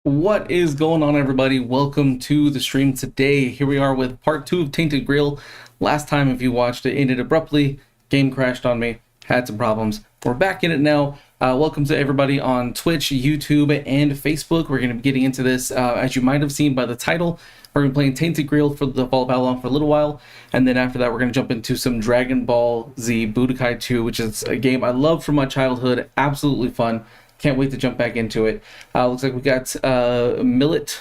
What is going on, everybody? Welcome to the stream today. Here we are with part 2 of Tainted Grail. Last time, if you watched it, ended abruptly. Game crashed on me. Had some problems. We're back in it now. Welcome to everybody on Twitch, YouTube, and Facebook. We're going to be getting into this. As you might have seen by the title, we're going to be playing Tainted Grail for the Fall of Avalon for a little while. And then after that, we're going to jump into some Dragon Ball Z Budokai 2, which is a game I loved from my childhood. Absolutely fun. Can't wait to jump back into it. Looks like we got Millet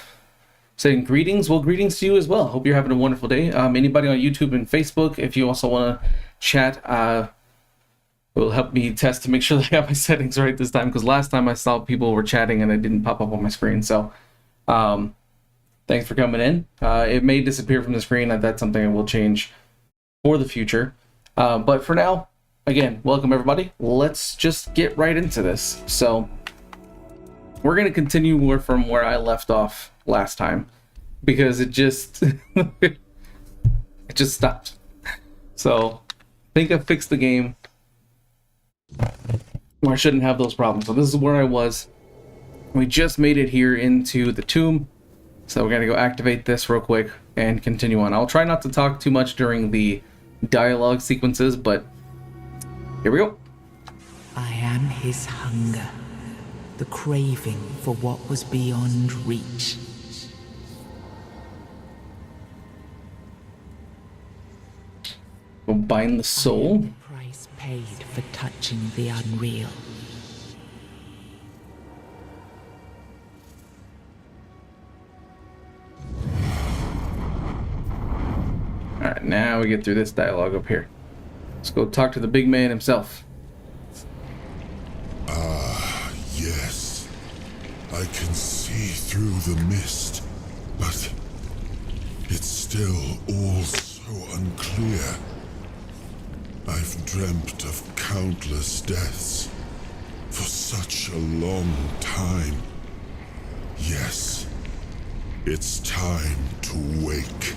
saying greetings. Well, greetings to you as well. Hope you're having a wonderful day. Anybody on YouTube and Facebook, if you also want to chat, it will help me test to make sure that I got my settings right this time, because last time I saw people were chatting and it didn't pop up on my screen. So thanks for coming in. It may disappear from the screen. That's something I will change for the future. But for now, again, welcome everybody. Let's just get right into this. So we're going to continue from where I left off last time, because it just it just stopped. So I think I fixed the game where I shouldn't have those problems. So this is where I was. We just made it here into the tomb. So we're going to go activate this real quick and continue on. I'll try not to talk too much during the dialogue sequences, but here we go. I am his hunger, the craving for what was beyond reach. We'll bind the soul. The price paid for touching the unreal. Alright, now we get through this dialogue up here. Let's go talk to the big man himself. Yes. I can see through the mist, but it's still all so unclear. I've dreamt of countless deaths for such a long time. Yes, it's time to wake.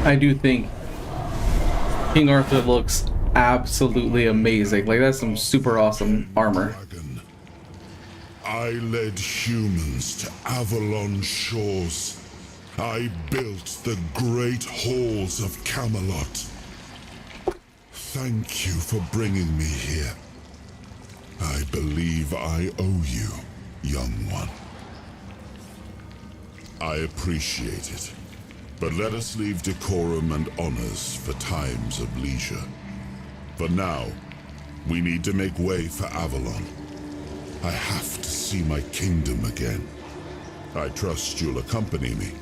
I do think King Arthur looks absolutely amazing. Like, that's some super awesome armor. Dragon. I led humans to Avalon shores. I built the great halls of Camelot. Thank you for bringing me here. I believe I owe you, young one. I appreciate it. But let us leave decorum and honors for times of leisure. For now, we need to make way for Avalon. I have to see my kingdom again. I trust you'll accompany me,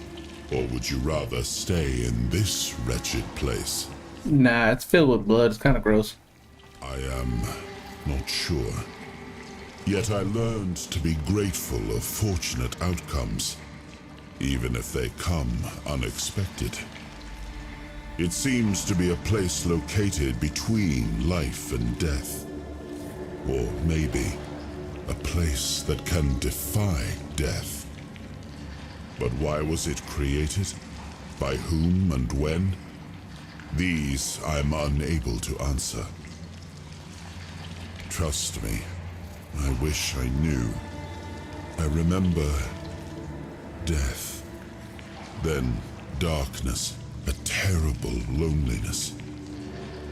or would you rather stay in this wretched place? Nah, it's filled with blood. It's kind of gross. I am not sure. Yet I learned to be grateful of fortunate outcomes, even if they come unexpected. It seems to be a place located between life and death. Or maybe a place that can defy death. But why was it created? By whom and when? These I'm unable to answer. Trust me, I wish I knew. I remember death, then darkness, a terrible loneliness,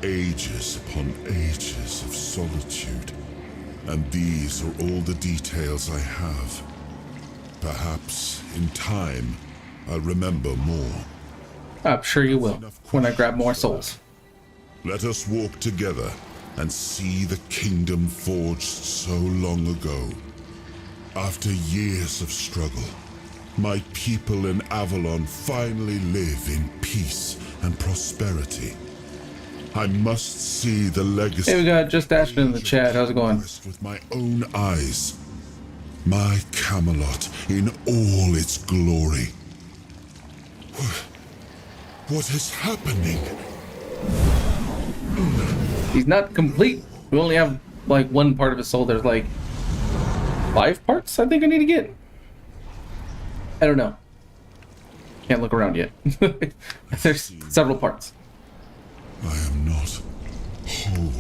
ages upon ages of solitude, and these are all the details I have. Perhaps in time I'll remember more. I'm sure you will when I grab more souls. Let us walk together and see the kingdom forged so long ago. After years of struggle, my people in Avalon finally live in peace and prosperity. I must see the legacy. Hey, we got Just Ashton in the chat. How's it going? With my own eyes. My Camelot in all its glory. What is happening? He's not complete. We only have like one part of his soul. There's like 5 parts I think I need to get. I don't know. Can't look around yet. There's several parts. I am not whole.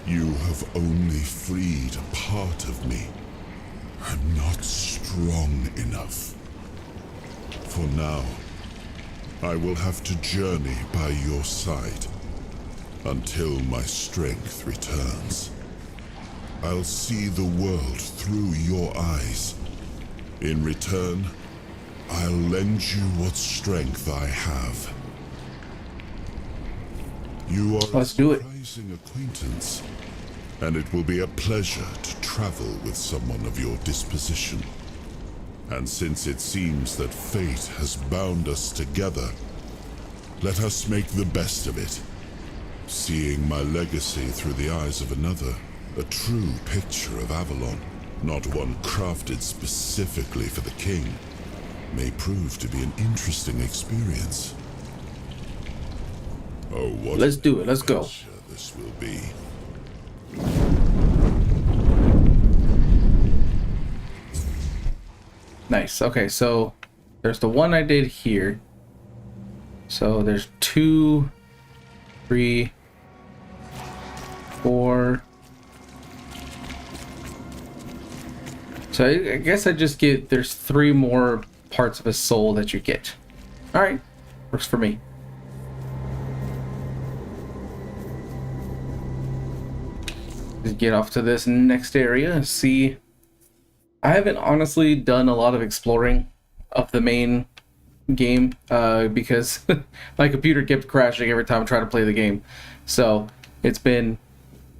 You have only freed a part of me. I'm not strong enough. For now, I will have to journey by your side until my strength returns. I'll see the world through your eyes. In return, I'll lend you what strength I have. You are Let's do it. a surprising acquaintance, and it will be a pleasure to travel with someone of your disposition. And since it seems that fate has bound us together, let us make the best of it. Seeing my legacy through the eyes of another, a true picture of Avalon, not one crafted specifically for the king, may prove to be an interesting experience. Oh, what Let's do it. Let's go. this will be. Nice. Okay, so there's the one I did here. So there's 2, 3, 4. So I guess I just get, there's 3 more parts of a soul that you get. All right, works for me. Let's get off to this next area and see. I haven't honestly done a lot of exploring of the main game because my computer kept crashing every time I tried to play the game. So it's been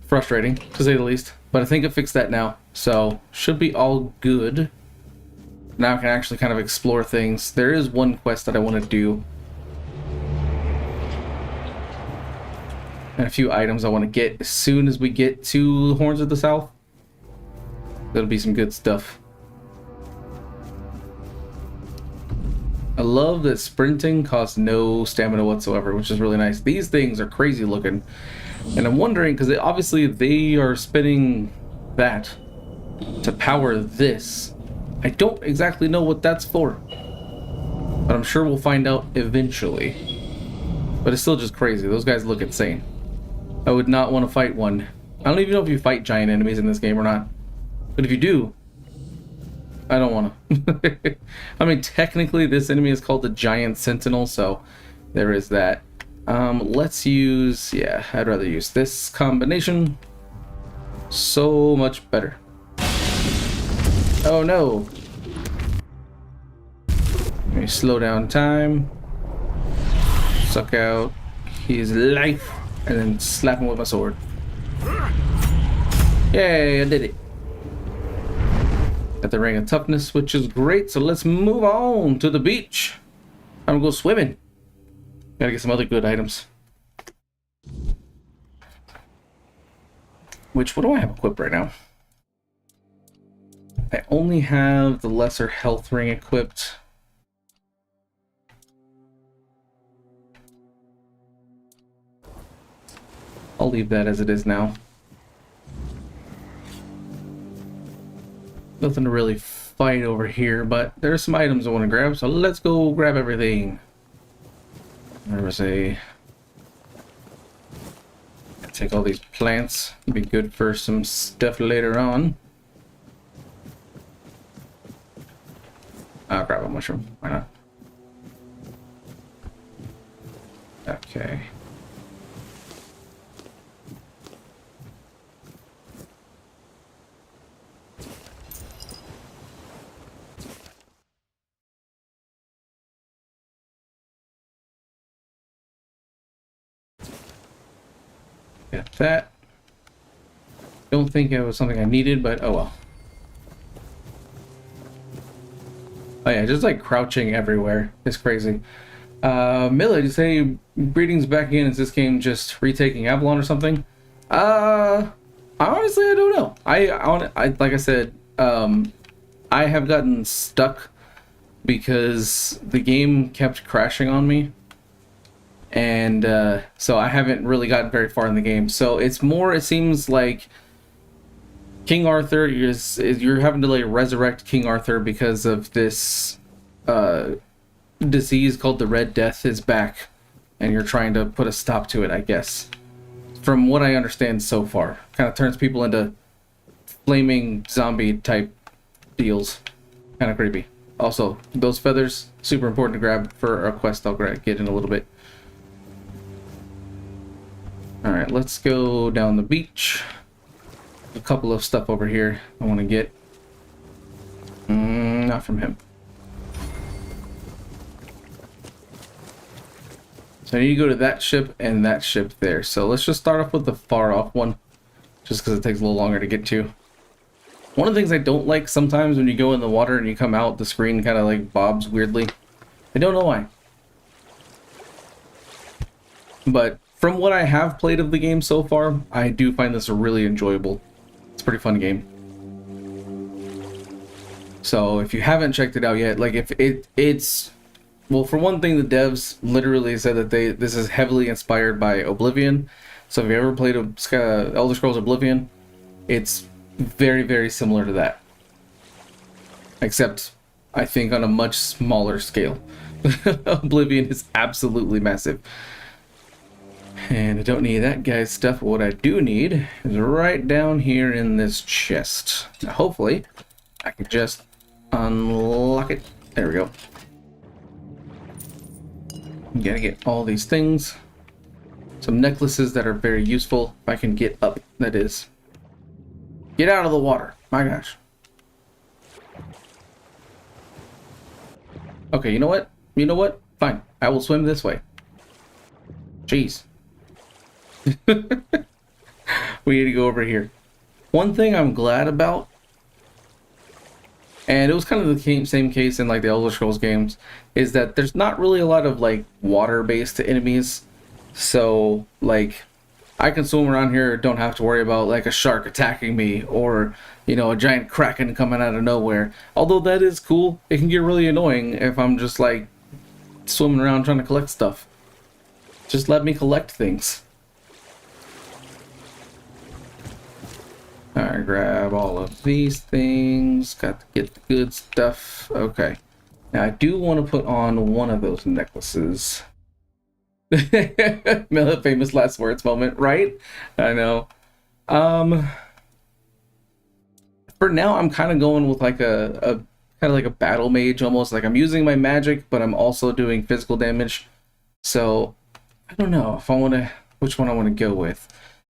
frustrating, to say the least. But I think I fixed that now. So should be all good. Now I can actually kind of explore things. There is one quest that I want to do. And a few items I want to get as soon as we get to Horns of the South. That'll be some good stuff. I love that sprinting costs no stamina whatsoever, which is really nice. These things are crazy looking. And I'm wondering, because obviously they are spinning that to power this. I don't exactly know what that's for. But I'm sure we'll find out eventually. But it's still just crazy. Those guys look insane. I would not want to fight one. I don't even know if you fight giant enemies in this game or not. But if you do, I don't want to. I mean, technically, this enemy is called the Giant Sentinel, so there is that. Let's use, yeah, I'd rather use this combination. So much better. Oh no. Let me slow down time. Suck out his life, and then slap him with my sword. Yay, I did it. Got the ring of toughness, which is great. So let's move on to the beach. I'm gonna go swimming. Gotta get some other good items. Which, what do I have equipped right now? I only have the lesser health ring equipped. I'll leave that as it is now. Nothing to really fight over here, but there's some items I want to grab, so let's go grab everything. There was a... Take all these plants. Be good for some stuff later on. I'll grab a mushroom. Why not? Okay. Got that. Don't think it was something I needed, but oh well. Oh yeah, just like crouching everywhere. It's crazy. Miller, you say greetings back in. Is this game just retaking Avalon or something? Honestly, I don't know. I like I said, I have gotten stuck because the game kept crashing on me. And so I haven't really gotten very far in the game. So it's more, it seems like King Arthur you're having to like resurrect King Arthur because of this disease called the Red Death is back, and you're trying to put a stop to it, I guess. from what I understand so far. Kind of turns people into flaming zombie type deals. Kind of creepy. Also, those feathers, super important to grab for a quest I'll get in a little bit. Alright, let's go down the beach. A couple of stuff over here I want to get. Not from him. So I need to go to that ship and that ship there. So let's just start off with the far off one, just because it takes a little longer to get to. One of the things I don't like sometimes when you go in the water and you come out, the screen kind of like bobs weirdly. I don't know why. But from what I have played of the game so far, I do find this really enjoyable. It's a pretty fun game. So if you haven't checked it out yet, like if it's well, for one thing, the devs literally said that this is heavily inspired by Oblivion. So if you ever played Elder Scrolls Oblivion, it's very, very similar to that. Except, I think on a much smaller scale. Oblivion is absolutely massive. And I don't need that guy's stuff. What I do need is right down here in this chest. Now, hopefully, I can just unlock it. There we go. Gotta get all these things. Some necklaces that are very useful. If I can get up, that is. Get out of the water. My gosh. Okay, you know what? You know what? Fine. I will swim this way. Jeez. We need to go over here. One thing I'm glad about, and it was kind of the same case in like the Elder Scrolls games, is that there's not really a lot of like water-based enemies. So like I can swim around here, don't have to worry about like a shark attacking me or, you know, a giant kraken coming out of nowhere. Although that is cool, it can get really annoying if I'm just like swimming around trying to collect stuff. Just let me collect things. Alright, grab all of these things. Got to get the good stuff. Okay. Now I do want to put on one of those necklaces. Famous last words moment, right? I know. For now, I'm kind of going with like a kind of like a battle mage almost. Like I'm using my magic, but I'm also doing physical damage. So I don't know if I want to, which one I want to go with.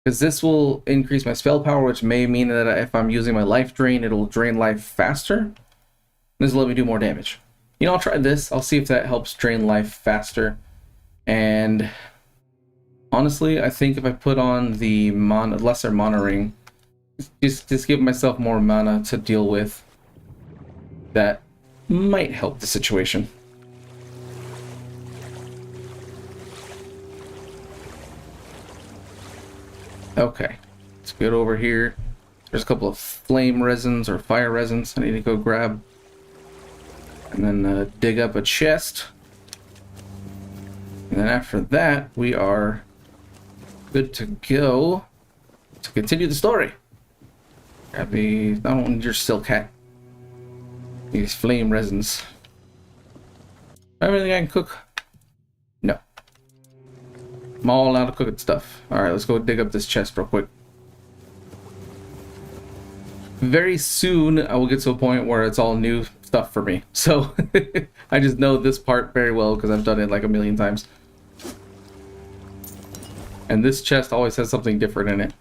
Because this will increase my spell power, which may mean that if I'm using my life drain, it'll drain life faster. This will let me do more damage. You know, I'll try this. I'll see if that helps drain life faster. And honestly, I think if I put on the lesser mana ring, just give myself more mana to deal with, that might help the situation. Okay, let's get over here. There's a couple of flame resins or fire resins I need to go grab. And then dig up a chest. And then after that, we are good to go to continue the story. Grab these. I don't need your silk hat. These flame resins. Everything I can cook? No. I'm all out of cooking stuff. Alright, let's go dig up this chest real quick. Very soon, I will get to a point where it's all new stuff for me. So, I just know this part very well because I've done it like a million times. And this chest always has something different in it.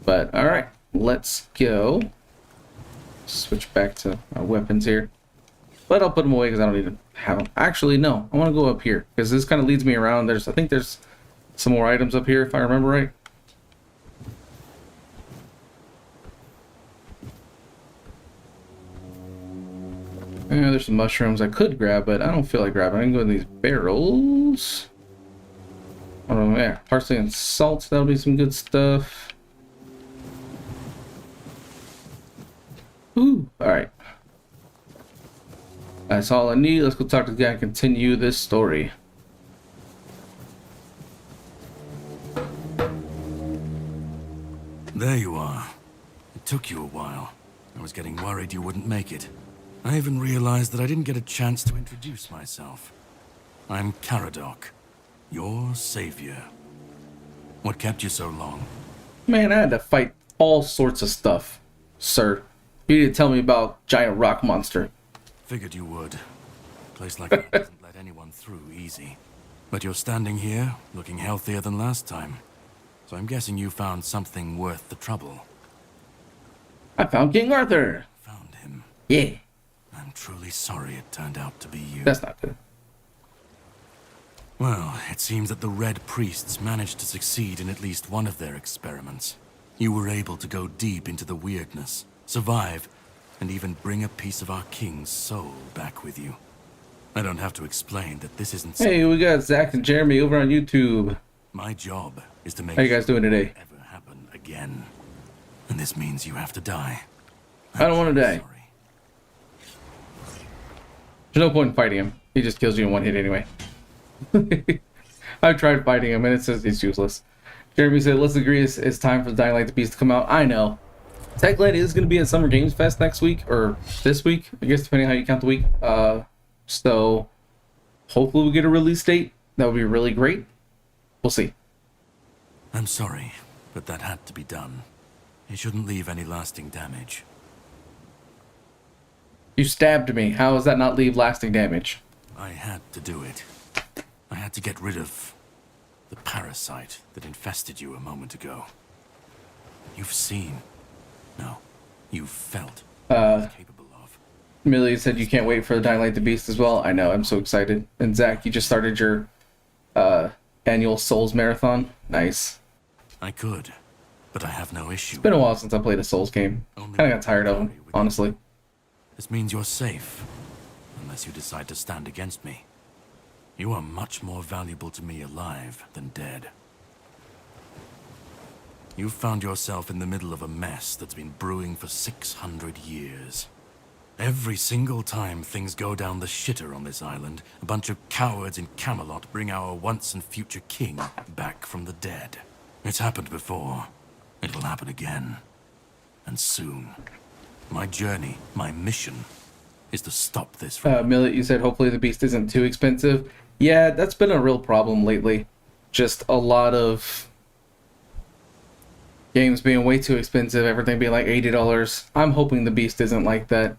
But, alright, let's go. Switch back to our weapons here. But I'll put them away because I don't need to have them. Actually, no, I want to go up here because this kind of leads me around. I think there's some more items up here if I remember right. Yeah, there's some mushrooms I could grab, but I don't feel like grabbing. I can go in these barrels. Oh yeah, parsley and salt, that'll be some good stuff. Ooh, alright. That's all I need. Let's go talk to the guy and continue this story. There you are. It took you a while. I was getting worried you wouldn't make it. I even realized that I didn't get a chance to introduce myself. I'm Caradoc, your savior. What kept you so long? Man, I had to fight all sorts of stuff, sir. You need to tell me about giant rock monster. Figured you would. A place like that doesn't let anyone through easy. But you're standing here, looking healthier than last time. So I'm guessing you found something worth the trouble. I found King Arthur. Found him. Yeah, I'm truly sorry it turned out to be you. that's not good. Well, it seems that the Red Priests managed to succeed in at least one of their experiments. You were able to go deep into the weirdness, survive, and even bring a piece of our king's soul back with you. I don't have to explain that this isn't Hey, we got Zach and Jeremy over on YouTube. my job is to make How you guys doing today? it won't ever happen again. And this means you have to die. I don't want to die. Sorry. There's no point in fighting him. He just kills you in one hit anyway. I've tried fighting him and it says he's useless. Jeremy said, let's agree it's time for the Dying Light the Beast to come out. I know. Techland is going to be at Summer Games Fest next week, or this week, I guess, depending on how you count the week. So hopefully we get a release date. That would be really great. We'll see. I'm sorry, but that had to be done. It shouldn't leave any lasting damage. You stabbed me. How does that not leave lasting damage? I had to do it. I had to get rid of the parasite that infested you a moment ago. You've seen. No, you've felt. What it's capable of. Millie said you can't wait for the Dying Light the Beast as well. I know, I'm so excited. And Zach, you just started your annual Souls Marathon. Nice. I could, but I have no issue. It's been a while since I played a Souls game. Only Kind of got tired of them, honestly. This means you're safe, unless you decide to stand against me. You are much more valuable to me alive than dead. You've found yourself in the middle of a mess that's been brewing for 600 years. Every single time things go down the shitter on this island, a bunch of cowards in Camelot bring our once and future king back from the dead. It's happened before. It will happen again. And soon. My journey, my mission, is to stop this from... Millie, you said hopefully the Beast isn't too expensive. Yeah, that's been a real problem lately. Just a lot of games being way too expensive, everything being like $80. I'm hoping the Beast isn't like that.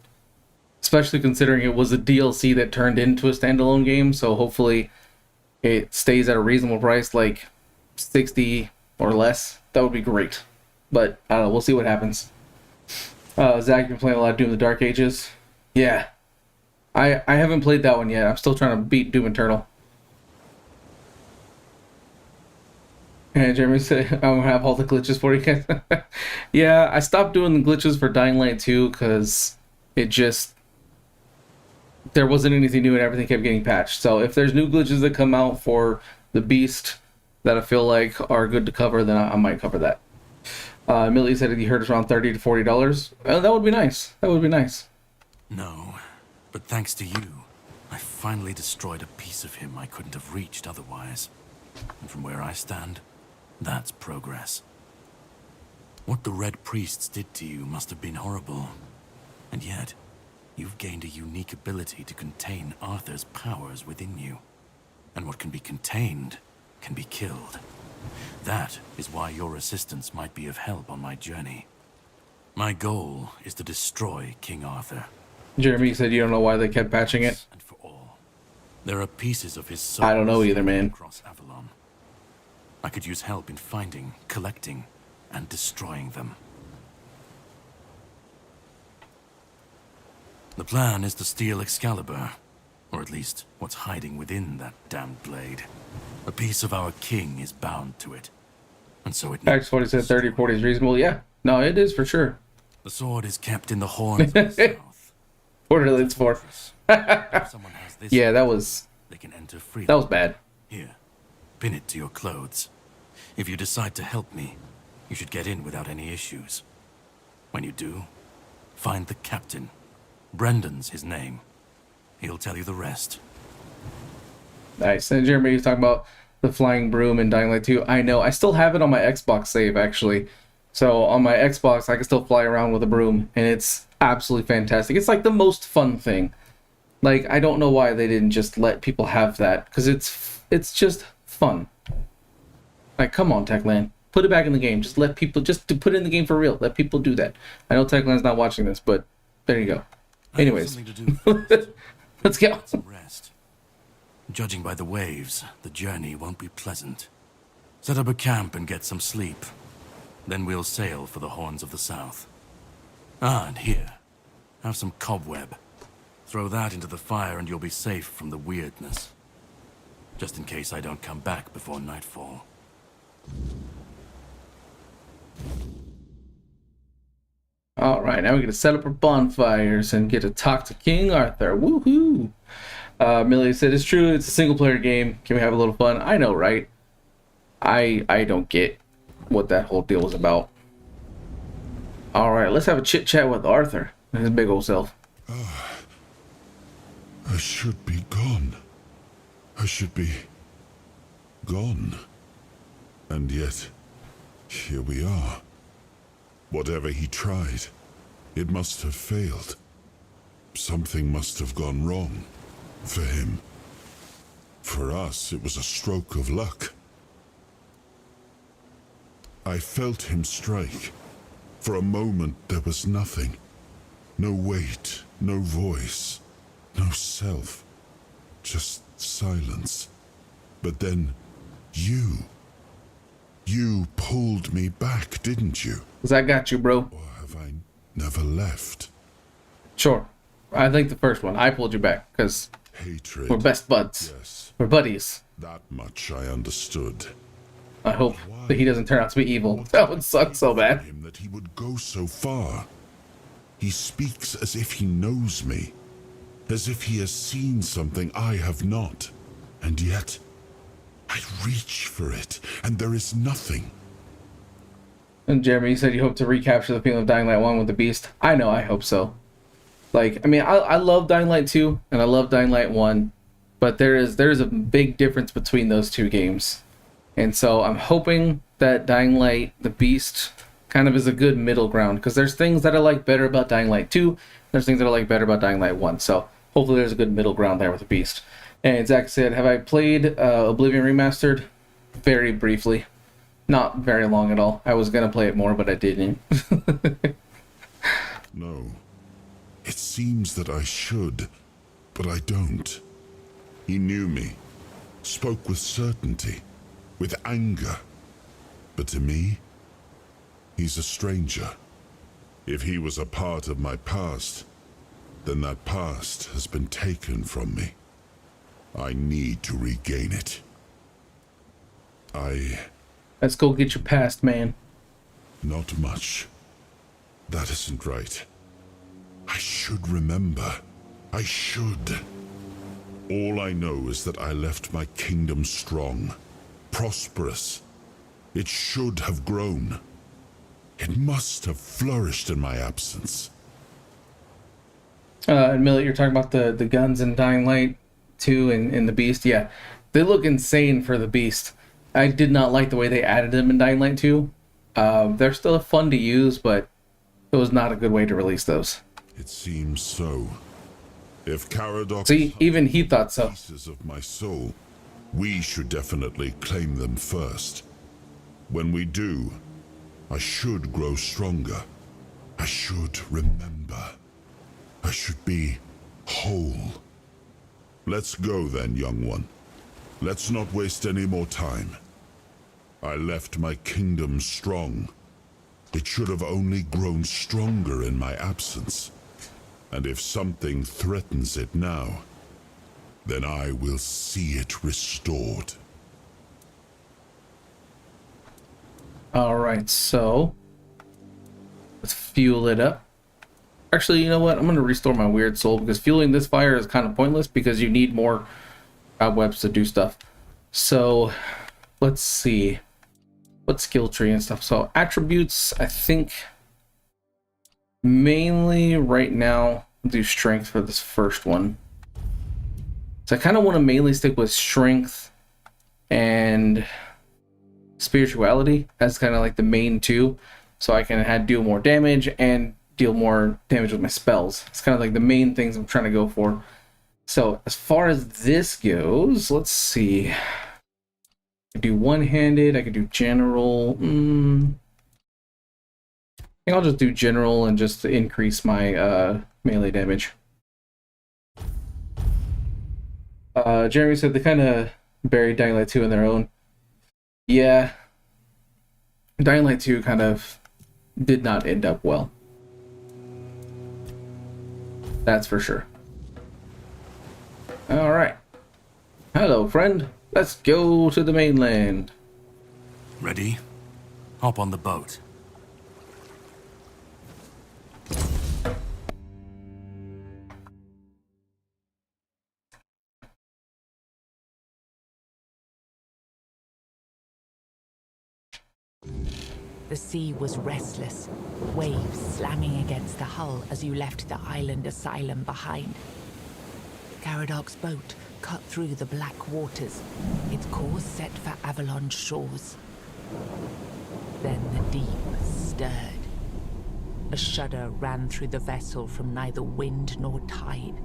Especially considering it was a DLC that turned into a standalone game, so hopefully it stays at a reasonable price, like 60 or less. That would be great. But I don't know, we'll see what happens. Zach, you've been playing a lot of Doom the Dark Ages. Yeah. I haven't played that one yet. I'm still trying to beat Doom Eternal. And Jeremy said, I'm going to have all the glitches for you guys. Yeah, I stopped doing the glitches for Dying Light 2 because it just... there wasn't anything new and everything kept getting patched. So if there's new glitches that come out for the Beast that I feel like are good to cover, then I might cover that. Millie said he heard it's around $30 to $40. That would be nice. That would be nice. No, but thanks to you, I finally destroyed a piece of him I couldn't have reached otherwise. And from where I stand, that's progress. What the Red Priests did to you must have been horrible. And yet, you've gained a unique ability to contain Arthur's powers within you. And what can be contained can be killed. That is why your assistance might be of help on my journey. My goal is to destroy King Arthur. Jeremy said you don't know why they kept patching it. And for all. There are pieces of his soul I don't know either, man. across Avalon. I could use help in finding, collecting, and destroying them. The plan is to steal Excalibur, or at least what's hiding within that damned blade. A piece of our king is bound to it, and so it... X40 said 30, 40 is reasonable. Yeah, no, it is for sure. The sword is kept in the horns of the south. Borderlands 4. If someone has this, Yeah, that was they can enter freely. that was bad. Here, pin it to your clothes. If you decide to help me, you should get in without any issues. When you do, find the captain. Brendan's his name. He'll tell you the rest. Nice. And Jeremy was talking about the flying broom in Dying Light 2. I know. I still have it on my Xbox save, actually. So on my Xbox, I can still fly around with a broom, and it's absolutely fantastic. It's like the most fun thing. Like, I don't know why they didn't just let people have that, because it's just fun. Like, come on, Techland. Put it back in the game. Just let people, just to put it in the game for real. Let people do that. I know Techland's not watching this, but there you go. I have Anyways, something to do first. let's go. Some rest. Judging by the waves, the journey won't be pleasant. Set up a camp and get some sleep. Then we'll sail for the Horns of the South. Ah, and here. Have some cobweb. Throw that into the fire and you'll be safe from the weirdness. Just in case I don't come back before nightfall. Alright, now we get to set up our bonfires and get to talk to King Arthur. Woohoo! Millie said, it's true, it's a single player game. Can we have a little fun? I know, right? I don't get what that whole deal was about. Alright, let's have a chit chat with Arthur, his big old self. I should be gone. I should be gone. And yet, here we are. Whatever he tried, it must have failed. Something must have gone wrong. For him. For us, it was a stroke of luck. I felt him strike. For a moment, there was nothing. No weight, no voice, no self. Just silence. But then, you pulled me back, didn't you? 'Cause I got you, bro. Or have I never left? Sure. I think the first one. I pulled you back, because Hatred. we're best buds. Yes, We're buddies. that much I understood. I hope that he doesn't turn out to be evil. That would suck so bad. Him that he would go so far. He speaks as if he knows me, as if he has seen something I have not, and yet I reach for it, and there is nothing. And Jeremy, you said you hope to recapture the feeling of Dying Light 1 with the Beast. I know, I hope so. Like, I mean, I love Dying Light 2, and I love Dying Light 1, but there's a big difference between those two games. And so I'm hoping that Dying Light, the Beast, kind of is a good middle ground, because there's things that I like better about Dying Light 2, there's things that I like better about Dying Light 1, so hopefully there's a good middle ground there with the Beast. And Zach said, have I played Oblivion Remastered? Very briefly. Not very long at all. I was going to play it more, but I didn't. No. It seems that I should, but I don't. He knew me, spoke with certainty, with anger. But to me, he's a stranger. If he was a part of my past, then that past has been taken from me. I need to regain it. Let's go get your past, man. Not much. That isn't right. I should remember. I should. All I know is that I left my kingdom strong, prosperous. It should have grown. It must have flourished in my absence. And Millie, you're talking about the guns in Dying Light 2 and the Beast. Yeah, they look insane for the Beast. I did not like the way they added them in Dying Light 2. They're still fun to use, but it was not a good way to release those. It seems so. If Caradoc See, even he thought so. pieces of my soul, we should definitely claim them first. When we do, I should grow stronger. I should remember. I should be whole. Let's go then, young one. Let's not waste any more time. I left my kingdom strong. It should have only grown stronger in my absence. And if something threatens it now, then I will see it restored. Alright, so let's fuel it up. Actually, you know what? I'm going to restore my weird soul, because fueling this fire is kind of pointless because you need more cobwebs to do stuff. So let's see. What skill tree and stuff. So attributes, I think mainly right now I'll do strength for this first one. So I kind of want to mainly stick with strength and spirituality as kind of like the main two, so I can deal more damage and deal more damage with my spells. It's kind of like the main things I'm trying to go for. So as far as this goes, let's see. I could do one-handed, I could do general. I think I'll just do general and just increase my melee damage. Jeremy said they kind of buried Dying Light 2 in their own. Yeah. Dying Light 2 kind of did not end up well. That's for sure. Alright. Hello, friend. Let's go to the mainland. Ready? Hop on the boat. The sea was restless, waves slamming against the hull as you left the island asylum behind. Garadoc's boat cut through the black waters, its course set for Avalon's shores. Then the deep stirred. A shudder ran through the vessel from neither wind nor tide,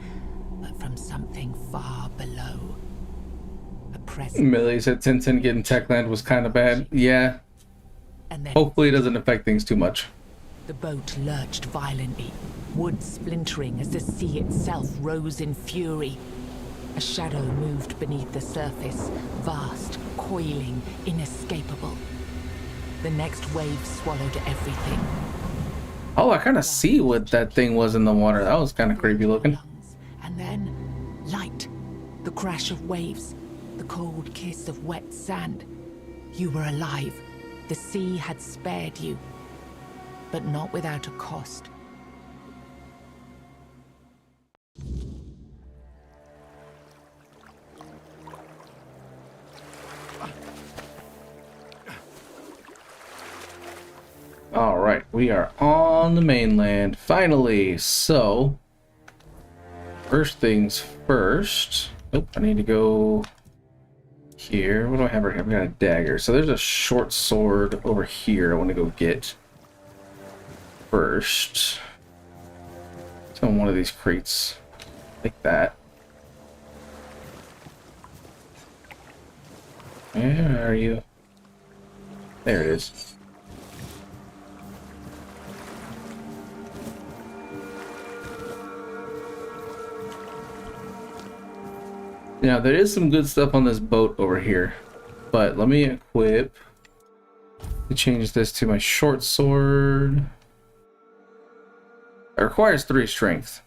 but from something far below. A presence. Millie said Tintin getting Techland was kind of bad. Yeah. And then Hopefully it doesn't affect things too much. the boat lurched violently, wood splintering as the sea itself rose in fury. A shadow moved beneath the surface, vast, coiling, inescapable. The next wave swallowed everything. Oh, I kind of see what that thing was in the water. That was kind of creepy looking. And then, light. The crash of waves. The cold kiss of wet sand. You were alive. The sea had spared you. But not without a cost. All right, we are on the mainland finally. So, first things first. Oh, I need to go here. What do I have right here? I've got a dagger. So there's a short sword over here. I want to go get first. It's on one of these crates, like that. Where are you? There it is. Now, there is some good stuff on this boat over here, but let me equip to change this to my short sword. It requires 3 strength,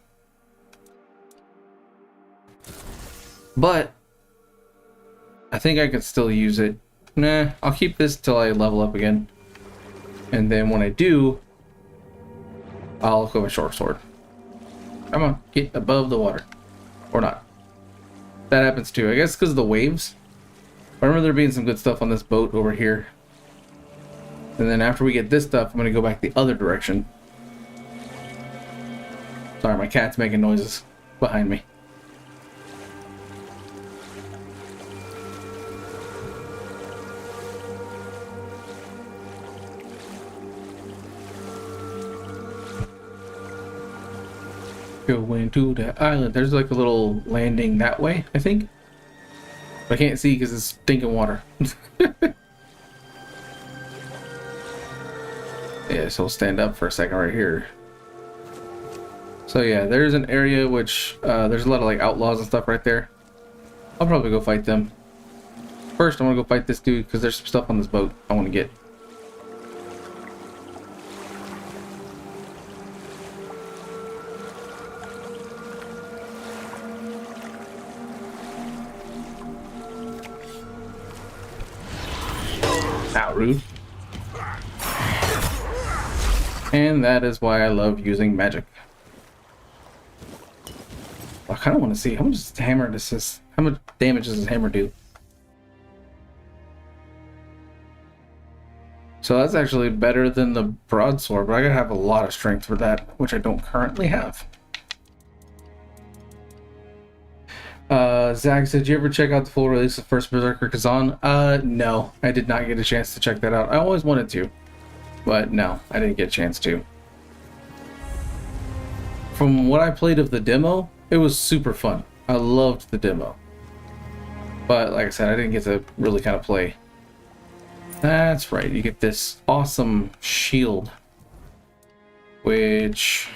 but I think I could still use it. Nah, I'll keep this till I level up again, and then when I do, I'll equip a short sword. Come on, get above the water, or not. That happens too, I guess, because of the waves. I remember there being some good stuff on this boat over here. And then after we get this stuff, I'm going to go back the other direction. Sorry, my cat's making noises behind me. Going to the island. There's like a little landing that way, I think. But I can't see because it's stinking water. Yeah, so we'll stand up for a second right here. So yeah, there's an area which there's a lot of like outlaws and stuff right there. I'll probably go fight them. First, I want to go fight this dude because there's some stuff on this boat I want to get. Out, rude. And that is why I love using magic. I kind of want to see how much does hammer does how much damage does this hammer do? So that's actually better than the broadsword, but I gotta have a lot of strength for that, which I don't currently have. Zach said, did you ever check out the full release of First Berserker Kazan? No, I did not get a chance to check that out. I always wanted to, but no, I didn't get a chance to. From what I played of the demo, it was super fun. I loved the demo. But like I said, I didn't get to really kind of play That's right, you get this awesome shield, which,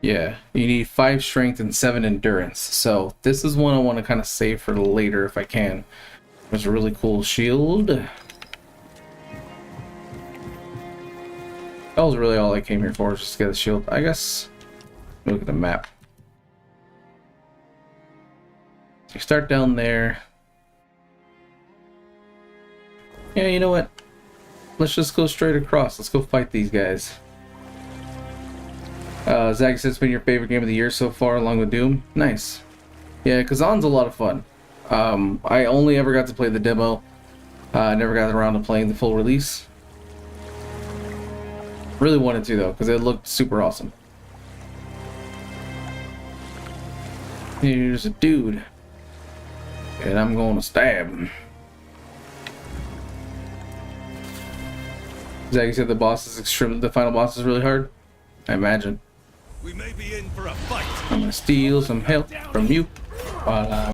yeah, you need 5 strength and 7 endurance. So this is one I want to kind of save for later if I can. There's a really cool shield. That was really all I came here for, just to get the shield. I guess, look at the map. You start down there. Yeah, you know what? Let's just go straight across. Let's go fight these guys. Zach says it's been your favorite game of the year so far, along with Doom. Nice. Yeah, Kazan's a lot of fun. I only ever got to play the demo. I never got around to playing the full release. Really wanted to though, because it looked super awesome. Here's a dude, and I'm going to stab him. Zach said the final boss is really hard. I imagine. We may be in for a fight. I'm gonna steal some help from you while I